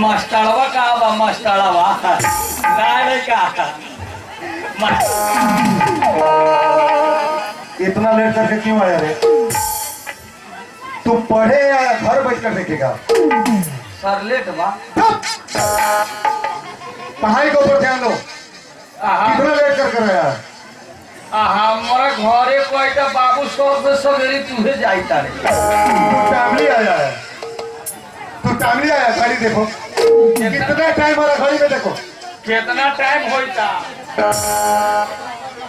मास्टरवा का बा मास्टरवा नहीं का इतना लेट करके क्यों आया रे? तू पढ़े या घर बैठ कर देखेगा? सर लेट बा पढ़ाई के ऊपर ध्यान दो। कितना लेट कर आया? हमारा घरे कोई बाबू सब सवेरे तुहे जाता रे। तू टाइमली आया है, तू टाइमली आया। घड़ी देखो कितना टाइम हो रहा, घड़ी में देखो कितना टाइम होता।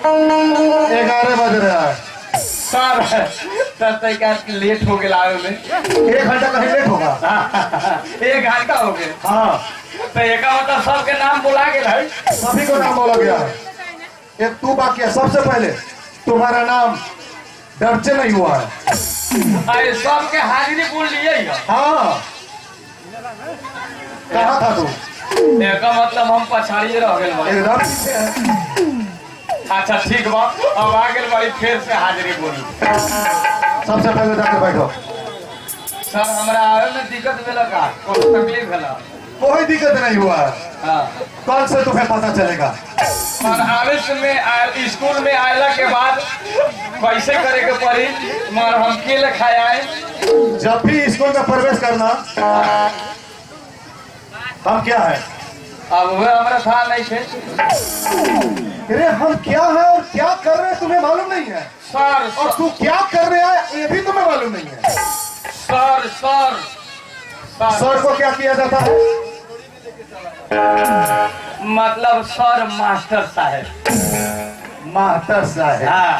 11 बज रहा है। सर तक लेट हो गया आवे में 1 घंटा कहीं लेट होगा? 1 घंटा हो गया। हाँ तो एक मतलब सबके नाम बोला गया है। सभी को नाम बोला गया है। एक तू बाकी है। सबसे पहले तुम्हारा नाम दर्ज नहीं हुआ है। अरे सबके हाजिरी बोल लिए। हाँ कहाँ था तू? एक मतलब हम पछाड़ी रह गए बा। एकदम पीछे है। अच्छा ठीक बा, अब आ गए बड़ी फिर से हाजिरी बोली। सबसे पहले जाकर बैठो। सर हमरा आवे में दिक्कत भेला का? कोई तकलीफ भेला? कोई दिक्कत नहीं हुआ है। हाँ कल से तुम्हें पता चलेगा। और आवेश में स्कूल में आयला के बाद कैसे करे के पड़ी मगर हम के लिखाए आए। जब भी स्कूल में प्रवेश करना, हम क्या है? अब वह हमारा था नहीं थे। अरे हम क्या है और क्या कर रहे हैं तुम्हें मालूम नहीं है। सर और तू क्या कर रहे है ये भी तुम्हें मालूम नहीं है। सर सर सर को क्या किया जाता है? मतलब सर मास्टर साहब। मास्टर साहब। हाँ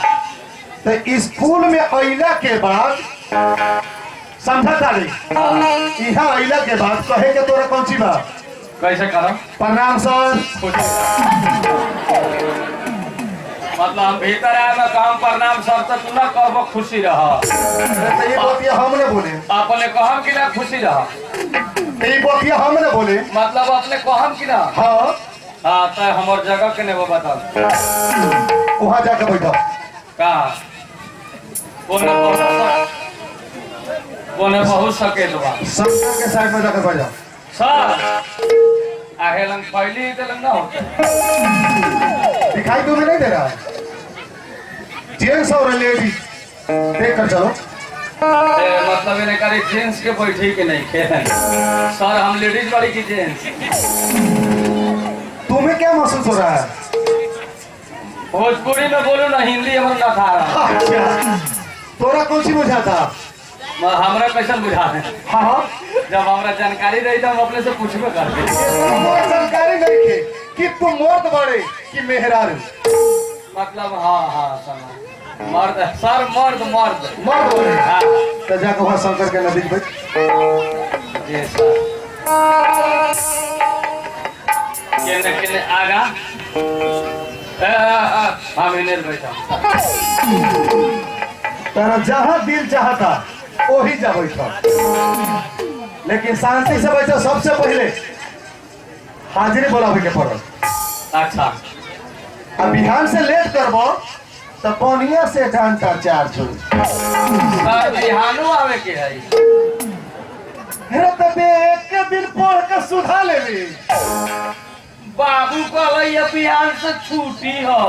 तो स्कूल में अइला के बाद समझा तारी, यहाँ अइला के बाद कहे के तोरा कौन सी बात? कैसे करो? प्रणाम सर। मतलब हम भीतर आए में काम प्रणाम सर तक न कहबो खुशी रह। तो ये बोतिया हमने बोले। अपने कहम कि ना खुशी रह। ये बोतिया हमने बोले। मतलब अपने कहम कि ना। हाँ हाँ तो हमार जगह के ने वो बताओ। वहाँ जाकर बैठो। कहाँ? बोने बहुत सके बा। शंकर के साइड में जाकर बैठ जाओ। सर आगे लंग पहली ही तो लंग ना होता। दिखाई तुम्हें नहीं दे रहा है? जेंट्स और लेडीज देख कर चलो। मतलब इन्हें करे जेंट्स के बैठी के नहीं खेल। सर हम लेडीज वाली की जेंट्स। तुम्हें क्या महसूस हो रहा है? भोजपुरी में बोलो ना, हिंदी हम ना था रहा। अच्छा, तोरा कौन सी बुझाता? हमरा कैसे बुझा है? हाँ हाँ जब हमरा जानकारी रही तो हम अपने से पूछबे करते। जानकारी नहीं थे कि तुम मर्द बड़े कि मेहरारू। मतलब हाँ हाँ समझ। मर्द सर मर्द मर्द मर्द बड़े। हाँ तो जाकर वहाँ शंकर के नजदीक बैठ। जी सर। किने आगा हम इन्हें बैठा। तेरा जहाँ दिल चाहता वही जा बैठो, लेकिन शांति से बैठो। सबसे पहले हाजिरी बोलावे के पड़ो। अच्छा अब बिहान से लेट करबो तो पनिया से घंटा 4 छोड़। सर बिहानो आवे के है। अरे तबे एक दिन पढ़ के सुधा लेबी। बाबू कहले बिहान से छुट्टी हो।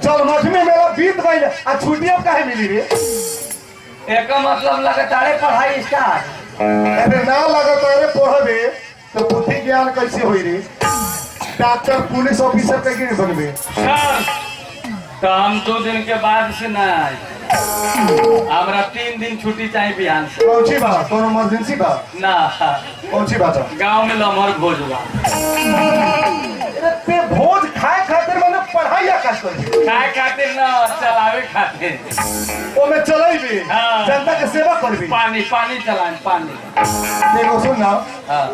चल मठमी मेरा बीत गई आ छुट्टी अब काहे मिली रे? एक मतलब लगातार पढ़ाई स्टार्ट। अरे ना लगत अरे पढ़बे तो बुद्धि ज्ञान कैसे होई रे? डॉक्टर पुलिस ऑफिसर के नहीं बनबे। सर तो हम 2 दिन के बाद से ना आए। हमरा 3 दिन छुट्टी चाहिए बिहान से। कौन सी बात? कौन इमरजेंसी बात? ना कौन सी बात है? गांव में लमहर भोज हुआ। अरे ते भोज खाए खातिर मैंने पढ़ाई आकाश कर खाए खातिर ना चलावे खातिर। ओ मैं चलेबी। हाँ। जनता के सेवा करबी। पानी पानी चलाएं पानी। देखो सुन ना, हाँ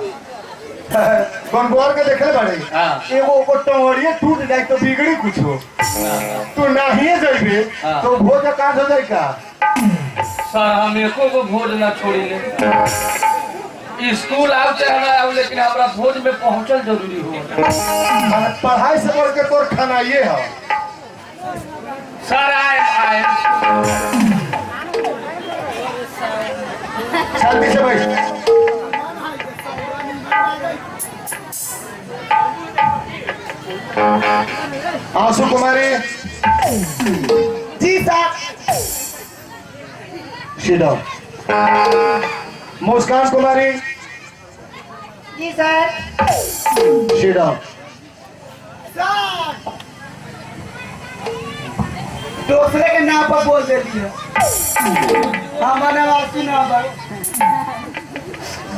गनगोर के देखले बाड़े। हाँ। एगो को टंगड़िए टूट जाए तो बिगड़ी कुछ हो। तू नहीं जाइबे हाँ। तो भोज काट हो जाए का? सर हम एको को भोज ना छोड़ी ले। स्कूल आओ चाहे आओ लेकिन हमरा भोज में पहुंचल जरूरी हो। पढ़ाई से बढ़ के तोर खाना ये है। सर आए आए शांति से बैठ। आंसू कुमारी जी सर। सीधा। मुस्कान कुमारी जी सर। सीधा। सर दूसरे के नाम पर बोल देती है, हमारा वासी नाम पर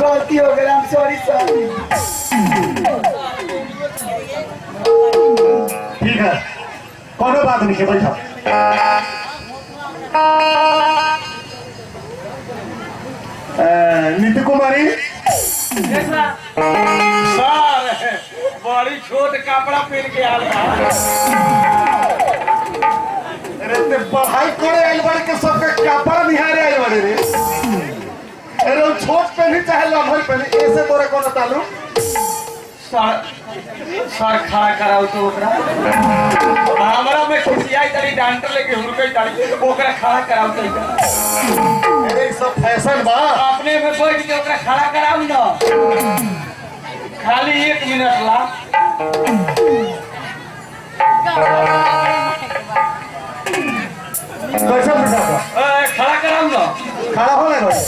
गलती हो गई। Sorry sir. ठीक है, कोनो बात नहीं है, बैठा। नीति कुमारी सर बड़ी छोट कपड़ा पहन के आल बा। अरे ते पढ़ाई करे आइल बाड़े के सबके कपड़ा निहारे आइल बाड़े रे। अरे वो छोट पहनी चाहे लम्बी पहनी, ऐसे तोरे कोनो ताल्लुक? सर खड़ा कराओ तो ओकरा हमरा में खिसियाई तारी डांटर लेके हुरकई तारी ओकरा खड़ा कराओ तो अरे सब फैशन बा। अपने में बैठ के ओकरा खड़ा कराओ ना, खाली 1 मिनट ला। कैसे बैठा था? खड़ा कराओ ना। खड़ा हो ना भाई।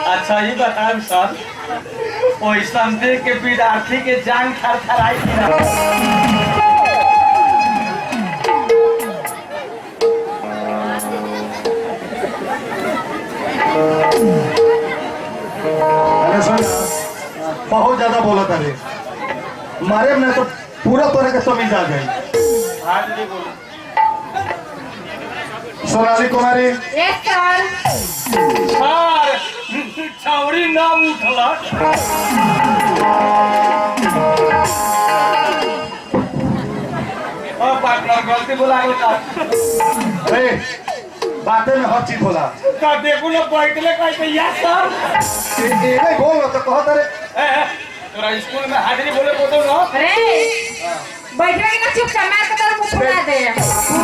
अच्छा ये बताओ सर, पैसा दे के विद्यार्थी के जान थरथराई की ना। अरे सुन, बहुत ज्यादा बोला था रे, मारे में तो पूरा तोरे के तमीज आ गई। आज नहीं बोलो। Sonali Kumari yes sir. Sir छौड़ी नाम उठला। पार्टनर गलती बोला होता। अरे बातें में हर चीज बोला। का देखो ना बैठले कहते या सर। ये बोल तो कहत रे। तोरा स्कूल में हाजिरी बोले बोलो ना। अरे बैठे के ना चुप कर, मैं तो मुंह फुला दे। तू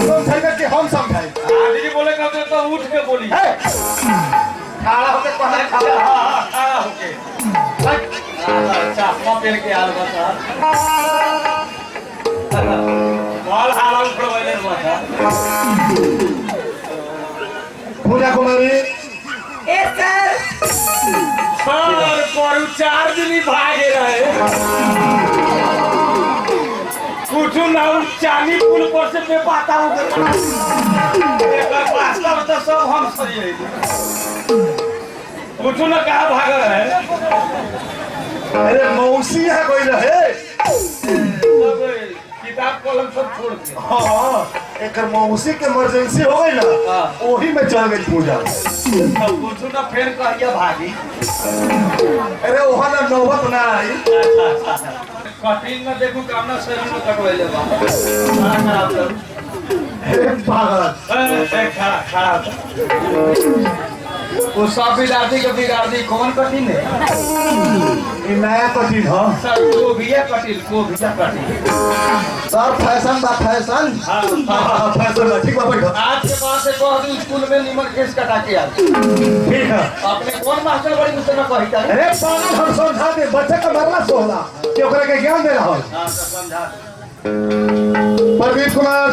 समझाएगा कि हम समझाए? हाजिरी बोले कहते तो उठ के बोली। खड़ा होके पहले खड़ा। खड़ा होके। चश्मा पहन के आल बता। बाल हाला उठवाइले बता। पूजा कुमारी यस सर। सर पर 4 दिन भागे रहे। कुछ ना चांदी पुल पर से बेपाता हो गया। एक पास्ता तो सब हम सही है। कुछ ना कहा भाग रहे। अरे मौसी है कोई रहे। सब किताब कलम सब छोड़ के। हाँ, एक मौसी के इमरजेंसी हो गई ना, वही में चल गई पूजा। कुछ ना फिर कहिया भागी। अरे वहाँ ना नौबत ना आई। कटिंग में देखूं कामना शरीर में कटवाइले बा। खड़ा करू। अरे पागल। खड़ा वो सब विद्यार्थी के बिगाड़ी कौन कठिन है? ये नया कठिन हो। सर को भी है कठिन, को भी है कठिन। सर फैशन बा फैशन। हाँ फैशन बा, ठीक बा बैठो। आज के पास एक बहुत स्कूल में निमन केस कटा के आ। ठीक है। आपने कौन मास्टर बड़ी मुझसे ना कही था? अरे पागल, हम समझा दे, बच्चे का मरला सोहला कि ओकरा के ज्ञान दे रहा हो। हाँ तो समझा। Pradeep Kumar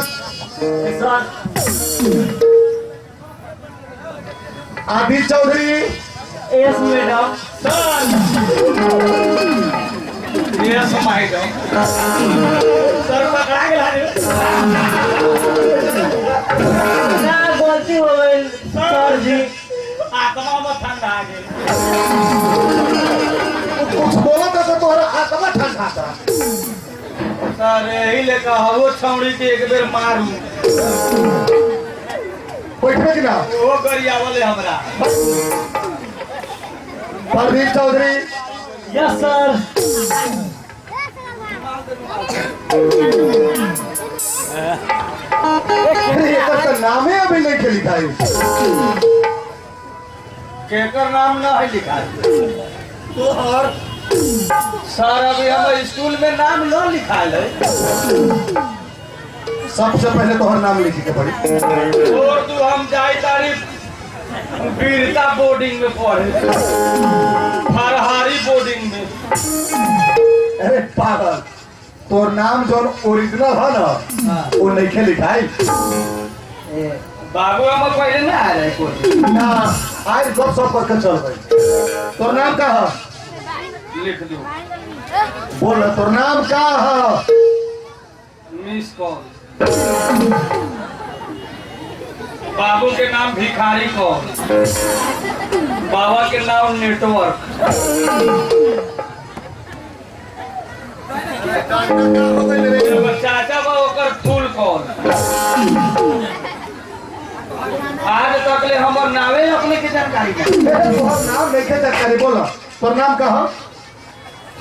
Aditya Chaudhary. Yes madam. Sir yes madam. Sir पकड़ा गेला रे। ना गलती हो गई सर जी। आत्मा में ठंडा आ गेल। कुछ बोला तो तोहरा आत्मा ठंडा था। सर यही लेकर हवो छौड़ी के एक बेर मारू। बैठबे कि ना? वो गरिया वाले हमरा। प्रदीप चौधरी। Yes sir. अरे एकर तो नामे अभी नहीं के लिखा है। केकर नाम ना है लिखा है। तो और सर अभी हम स्कूल में नाम न लिखाल है। सबसे पहले तोहर नाम लिखी के पड़ी। और तू हम जाई तारीफ वीरता बोर्डिंग में पढ़े, फरहारी बोर्डिंग में। अरे पागल, तोर नाम जो ओरिजिनल है ना वो नहीं लिखाई बाबू हम पहले ना आ रहे कोई ना आज गप सप करके चल गई। तोर नाम का है लिख दो बोल तोर नाम का है मिस कॉल। बाबू के नाम भिखारी कॉल, बाबा के नाम नेटवर्क। चाचा बा ओकर फुल कॉल। आज तक ले हमर नावे अपने के जानकारी नहीं। तोहर नाम नहीं जानकारी बोल तोर नाम का है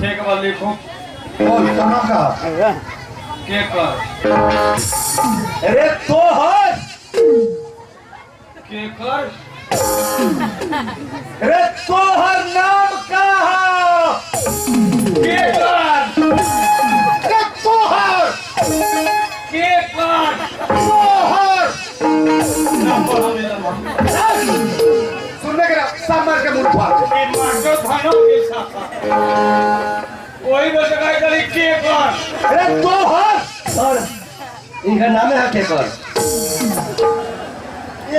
ठीक बा लिखो बोल तोर नाम का है के कर अरे तोहर के कर अरे तोहर नाम का है के कर अरे तोहर के कर तोहर नंबर हमें सुनने के सब मार के मुंह फाड़ दे। मास्टर धनो के साथ कोई बस काय करी के कर अरे तोहर सर इनका नाम है केकर।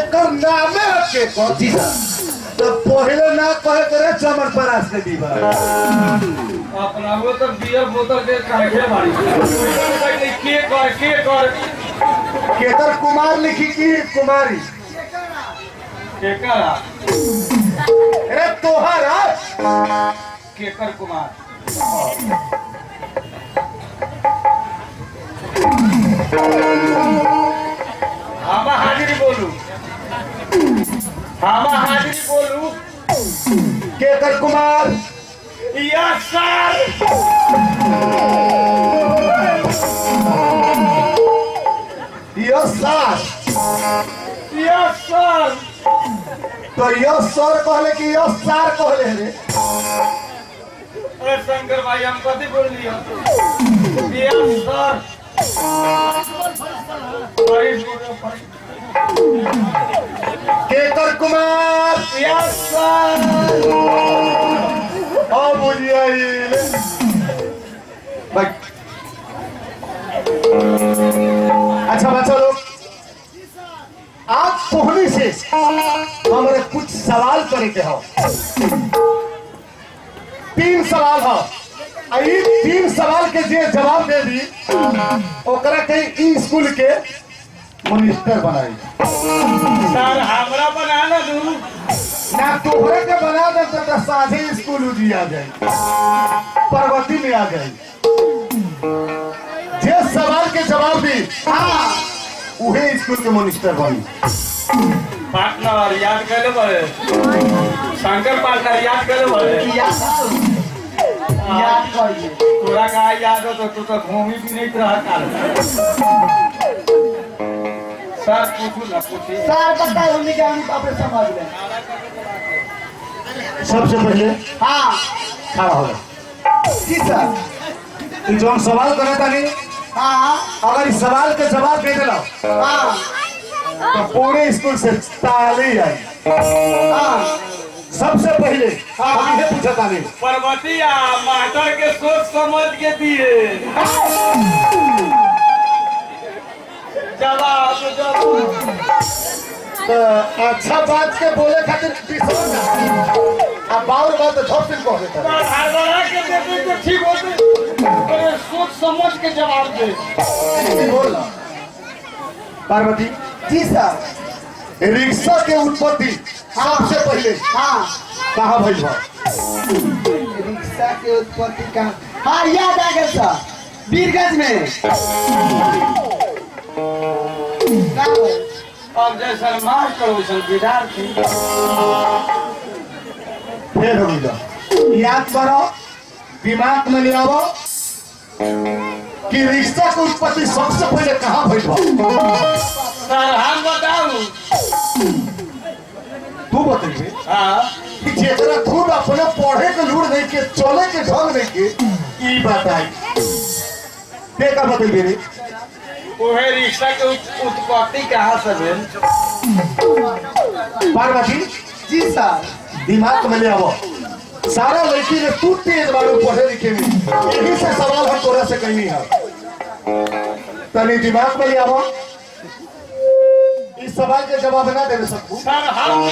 एकर नामे है केकर। जी सर। तो पहले ना कहे करे चमन परास के दीवा अपना वो तो बियर बोतल के काहे मारी के कर केतर कुमार लिखी की कुमारी के कर अरे तोहर केकर कुमार हामा हाजिरी बोलू हामा हाजिरी बोलू केतर Kumar yes sir yes sir yes sir तो यस सर कहले कि यस सर कहले रे अरे शंकर भाई हम कथी बोल लिया यस सर केतर कुमार यस सर अब बुझिए भाई अच्छा बच्चा लोग आप कोहनी से हमारे कुछ सवाल करे के हो 3 सवाल हो आई 3 सवाल के जे जवाब दे दी ओकरा के ई स्कूल के मिनिस्टर बनाई सर हमरा बना ना दू ना तोहरे के बना दे तो साझे स्कूल उजी आ जाए पर्वती में आ जाए जे सवाल के जवाब दी उहे स्कूल के मिनिस्टर बनी पार्टनर याद कर ले बड़े शंकर पार्टनर याद कर ले बड़े याद करिए। तोरा का याद हो तो तू तो घूमी भी नहीं रहा काल सर पूछू ना पूछी सर बताओ हमने क्या हम अपने समझ लें। सबसे पहले हाँ खड़ा हो गया जी सर। ई जो हम सवाल करे तानी हाँ अगर इस सवाल के जवाब दे देला हाँ तो पूरे स्कूल से ताली आई हाँ सबसे पहले हम ये पूछा तानी पर्वतिया मास्टर के सोच समझ के दिए जवाब तो अच्छा बात के बोले खातिर पिछड़ ना अब बाउर बात तो झप से कह देता हड़बड़ा के देते तो ठीक होते अरे सोच समझ के जवाब दे बोल पार्वती जी सर। रिक्शा के उत्पत्ति सबसे पहले हाँ कहाँ भइल बा रिक्शा के उत्पत्ति का हाँ याद आ गया सर वीरगंज में। का बोल? अब जैसा मास्टर वैसा विद्यार्थी फेर हो गई याद करो दिमाग में ले आओ कि रिक्शा की उत्पत्ति सबसे पहले कहाँ भइल बा सर हम बताऊं तू बताइए हाँ कि जेकरा खुद अपने पढ़े के लूर नहीं के चले के ढंग नहीं के ई बताई ते का बताइए रे वह रिक्शा के उत्पत्ति कहाँ से भेल पार्वती जी सर। दिमाग में ले आओ सारा लड़की ने तू तेज बारू पढ़े लिखे में यही से सवाल हम तोरा से कहनी है तनी दिमाग में लिया इस सवाल के जवाब ना दे सकूं। सर हम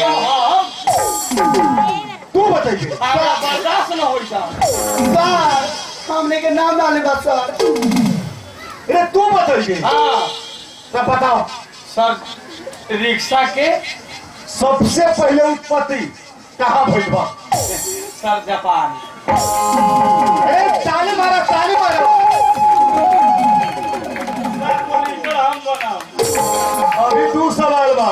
तू बताइए। बर्दाश्त न हो सर हमने के नाम डाले बस सर। अरे तू बताइए। हाँ तब बताओ सर रिक्शा के सबसे पहले उत्पत्ति कहाँ भइल बा? Sir Japan. अरे ताली मारा ताली मारा। अभी तू सवाल बा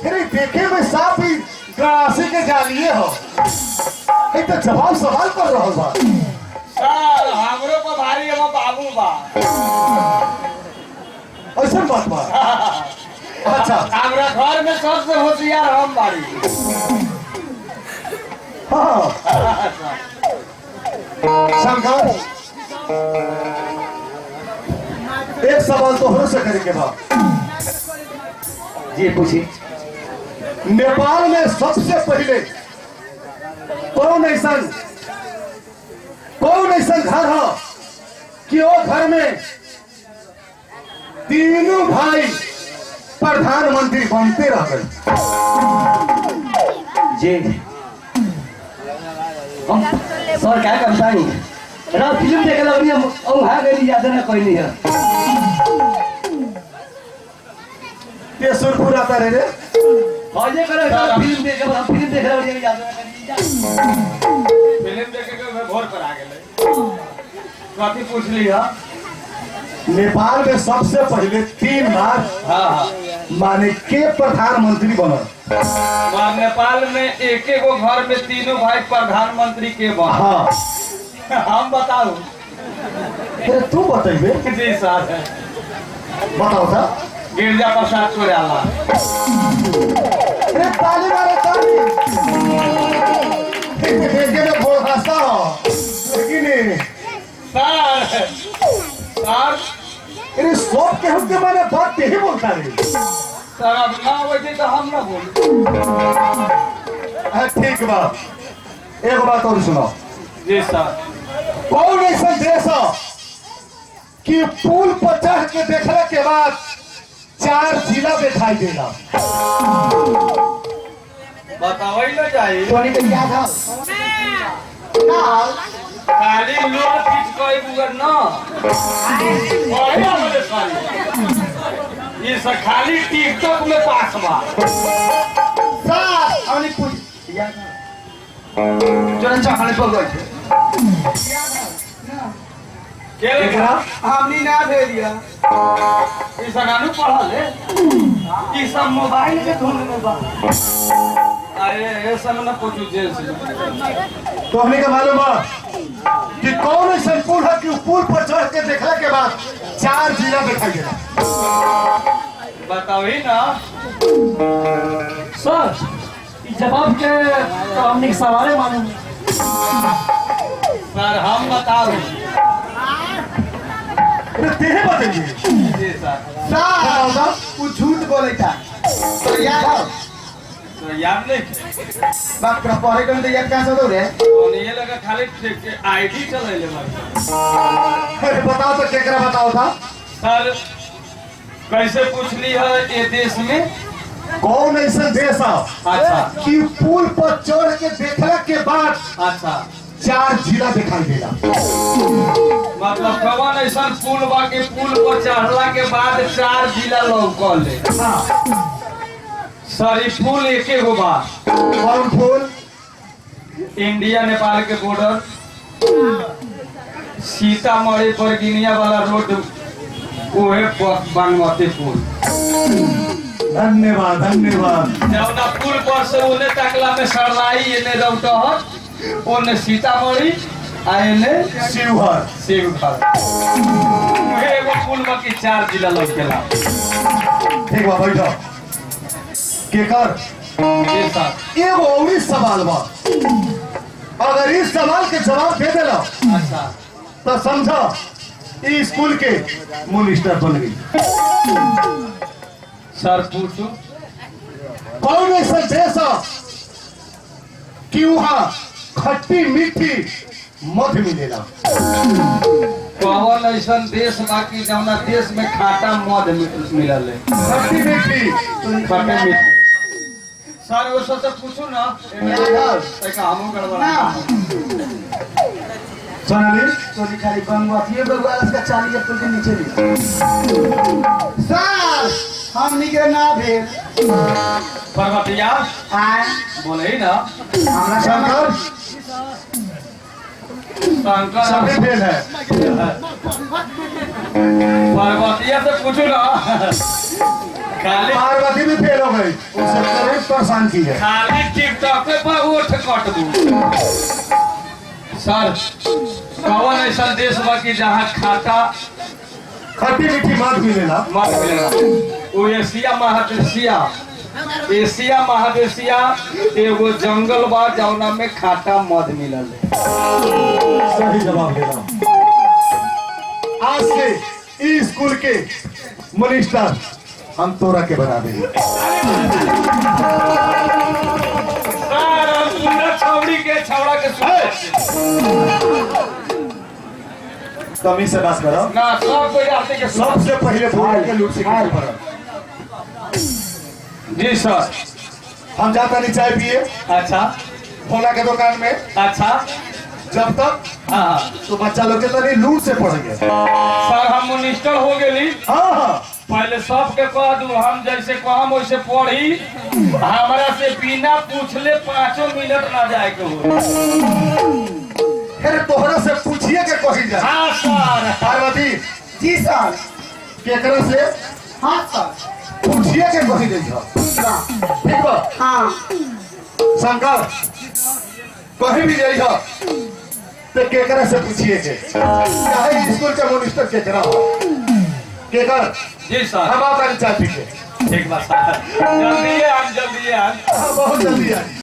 फिर देखे में साफ ही गड़ासी के जालिए हो। एक तो जवाब सवाल कर रहा बा। सर हमरो को भारी एगो बाबू बा। ऐसा बात बा। अच्छा हमरा घर में सबसे होशियार हम बाड़ी। हाँ शंकर एक सवाल तो हो सके के बाद जी पूछिए। नेपाल में सबसे पहले कौन ऐसा घर है कि वो घर में तीनों भाई प्रधानमंत्री बनते रह गए? जी सर क्या करता है ना फिल्म देखे लगी हम वहाँ गई याद ना कोई नहीं है। ये सुरपुर आता रहे रे। ये करे फिल्म देखे हम फिल्म देखे लगी याद ना करी। फिल्म देखे के मैं भोर पर आ गेले। कथी पूछ लिया? नेपाल में सबसे पहले 3 बार हाँ माने के प्रधानमंत्री बनल? और नेपाल में एक गो घर में तीनों भाई प्रधानमंत्री के बन। हाँ हम बताऊ? अरे तू बताइए। जी सर बताओ था। गिरजा प्रसाद चौराला। अरे ताली मारे ताली। देखे तो बहुत हंसा हो लेकिन सर अरे सब के हम के मैंने बात यही बोलता रही। सर अब ना वैसे तो हम ना बोल। ठीक बात। एक बात और सुनो। जी सर। कौन ऐसा देश है कि पुल पर चढ़ के देखने के बाद 4 जिला दिखाई देगा? बताओ ही ना चाहिए। टोनी पे क्या था? खाली लोग पीछ कोई बुगर ना। अरे हमारे साली ये सब खाली टिकटॉक में पास बा। सर हमने पूछ जो चाहने पर गए के लेकर हमने ना दे दिया। ये सब नानू पढ़ा ले। ये सब मोबाइल के धुन में बा। अरे ये सब ना पूछू जेल से। तो हमने का मालूम है कि कौन ऐसा पुल है कि पुल पर चढ़ के देखने के बाद 4 जिला दिखाई देगा? बताओ ही ना। सर जवाब के तो हमने सवाल मालूम। सर हम बता रहे अरे तेरे बताइए। जी सर। सर वो झूठ बोले था तो याद हो तो याद नहीं बात कर पढ़े कर तो याद कैसे दो रे? और ये लगा खाली आईडी चले ले भाई। अरे बताओ तो केकरा बताओ था। सर कैसे पूछ ली है ये देश में? कौन ऐसा देश है अच्छा कि पुल पर चढ़ के देखने के बाद अच्छा 4 जिला दिखाई देगा? मतलब कौन ऐसा पुल बा के पुल पर चढ़ला के बाद 4 जिला लौकल ले? सर ये पुल एके गो बा। कौन पुल? इंडिया नेपाल के बॉर्डर सीतामढ़ी पर गिनिया वाला रोड ओहे बागमती पुल। धन्यवाद धन्यवाद। जौना पुल पर से उन्हें तकला में सरलाई एने रौटहट ओने सीतामढ़ी आ एने शिवहर। शिवहर। उहे एगो पुल बा की 4 जिला लौकेला। ठीक बा बैठो। केकर जी सर। एगो और सवाल बा। अगर इस सवाल के जवाब दे देला अच्छा तो समझो ई स्कूल के मिनिस्टर बन गई। सर पूछो। कौन ऐसा देश है कि वहाँ खट्टी मीठी मध मिलेला? कौन ऐसा देश बाकी जौना देश में खाटा मध मिलल है खट्टी मीठी खट्टे मीठे सर वो सब पूछू ना हमू गड़बड़ा सोनाली चोरी खाली बंगवाथिए बगवाल का 40 एप्पल के नीचे ली सर हम निकले ना भेल पर्वतिया आए बोले ही ना हमरा शंकर शंकर सभी फेल है पर्वतिया से पूछू ना खाली पार्वती भी फेल हो गई उससे करीब परेशान की है खाली टिकटॉक पे उठ कट दू सर कौन ऐसा देश बा कि जहाँ खाता खट्टी मीठी मध मिलेला मत मिलेगा वो एशिया महादेशिया एगो जंगल बा जौना में खाटा मध मिलल है। सही जवाब देना आज से इस स्कूल के मिनिस्टर हम तोरा के बना देंगे सर हम पूरा छौड़ा के कमी से बात करो ना सब कोई आते के सबसे पहले बोल के लूट सिखाए पड़ा जी सर हम जाता नहीं चाय पिए अच्छा भोला के दुकान में अच्छा जब तक हाँ तो बच्चा लोग के तनी लूट से पढ़ेंगे सर हम मिनिस्टर हो गेली हाँ हाँ पहले सबके कह दू हम जैसे कहम वैसे पढ़ी हमारा से बिना पूछले 5 मिनट ना जाए के हो फिर तोहरा से पूछिए के कही जाए हाँ सर पार्वती जी सर केकरा से हाँ सर पूछिए के कही दे ठीक बा हाँ शंकर कहीं भी जाइए तो केकरा से पूछिए के चाहे स्कूल के मिनिस्टर केकरा हो केकर जी सर हम आपका चाय पी के ठीक बात सर जल्दी है हम बहुत जल्दी आई